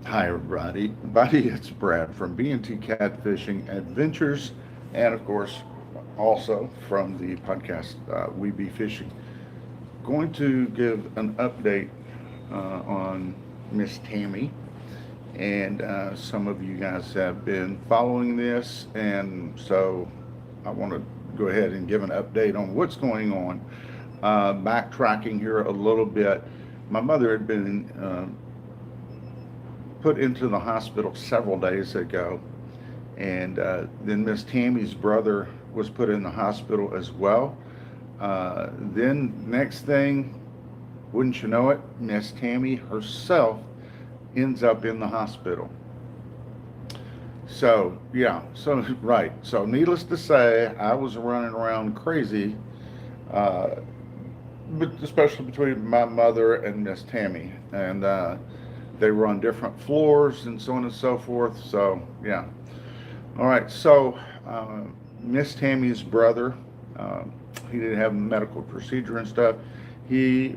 Hi, everybody. It's Brad from B&T Catfishing Adventures, and of course, also from the podcast We Be Fishing. Going to give an update on Miss Tammy, and some of you guys have been following this, and so I want to go ahead and give an update on what's going on. Backtracking here a little bit, my mother had been put into the hospital several days ago, and then Miss Tammy's brother was put in the hospital as well. Then next thing, wouldn't you know it, Miss Tammy herself ends up in the hospital. So yeah, so right. So needless to say, I was running around crazy, uh, but especially between my mother and Miss Tammy, and they were on different floors and so on and so forth. So yeah. All right. So Miss Tammy's brother, uh, he didn't have a medical procedure and stuff. He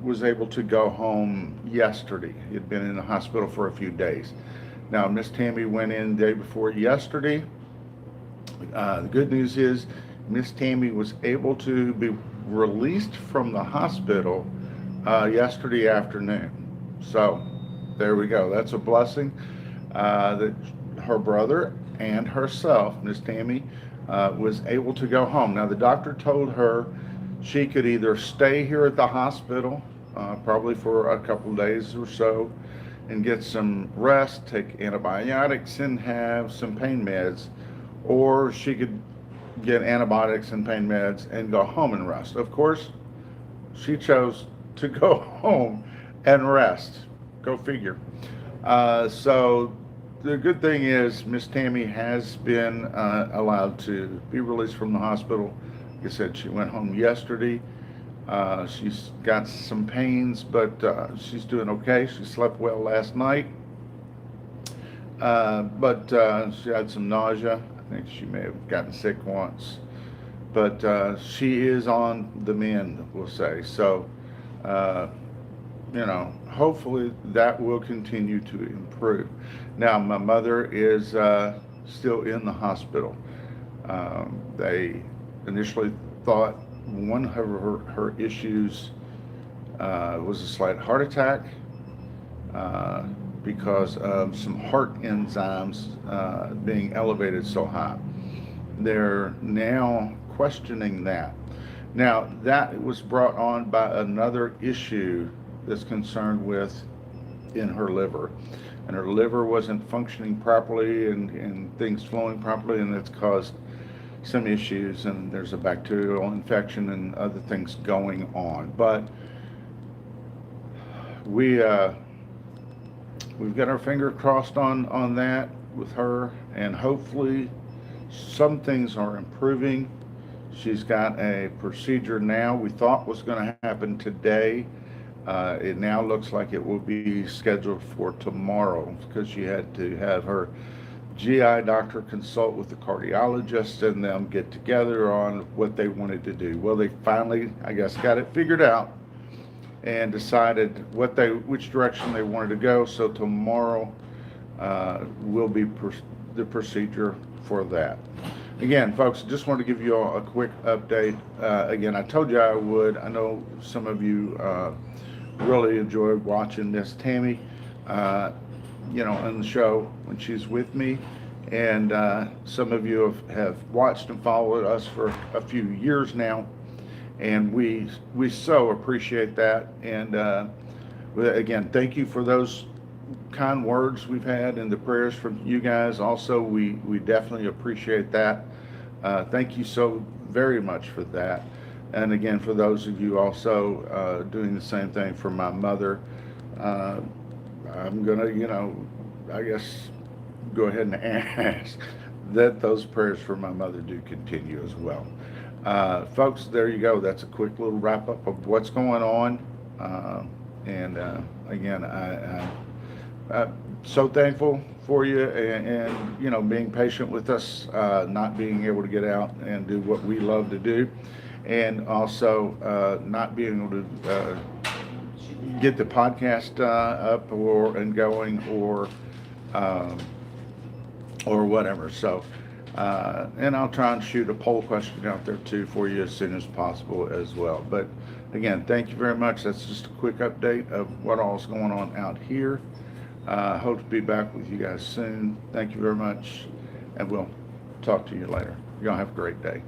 was able to go home yesterday. He had been in the hospital for a few days. Now Miss Tammy went in the day before yesterday. The good news is Miss Tammy was able to be released from the hospital yesterday afternoon. So there we go. That's a blessing that her brother and herself, Miss Tammy, was able to go home. Now, the doctor told her she could either stay here at the hospital, probably for a couple of days or so, and get some rest, take antibiotics, and have some pain meds, or she could get antibiotics and pain meds and go home and rest. Of course, she chose to go home and rest. Go figure. So the good thing is Miss Tammy has been allowed to be released from the hospital. Like I said, she went home yesterday. She's got some pains, but she's doing okay. She slept well last night, but she had some nausea. I think she may have gotten sick once, but she is on the mend, we'll say. So, uh, hopefully that will continue to improve. Now, my mother is still in the hospital. They initially thought one of her issues was a slight heart attack because of some heart enzymes being elevated so high. They're now questioning that. Now, that was brought on by another issue that's concerned with in her liver. And her liver wasn't functioning properly and things flowing properly, and it's caused some issues. And there's a bacterial infection and other things going on. But we, we've got our finger crossed on that with her, and hopefully some things are improving. She's got a procedure now we thought was going to happen today. It now looks like it will be scheduled for tomorrow because she had to have her GI doctor consult with the cardiologist and them get together on what they wanted to do. Well, they finally, I guess, got it figured out and decided which direction they wanted to go. So tomorrow will be the procedure for that. Again, folks, just wanted to give you all a quick update. Again, I told you I would. I know some of you really enjoy watching Miss Tammy, on the show when she's with me. And some of you have watched and followed us for a few years now. And we so appreciate that. And again, thank you for those kind words we've had and the prayers from you guys. Also, we definitely appreciate that. Thank you so very much for that. And again, for those of you also doing the same thing for my mother, I'm gonna, I guess, go ahead and ask that those prayers for my mother do continue as well. Folks, there you go. That's a quick little wrap up of what's going on. And again, I'm so thankful for you and being patient with us, not being able to get out and do what we love to do, and also not being able to get the podcast up and going, um, or whatever. So, and I'll try and shoot a poll question out there too for you as soon as possible as well. But again, thank you very much. That's just a quick update of what all's going on out here. Hope to be back with you guys soon. Thank you very much, and we'll talk to you later. Y'all have a great day.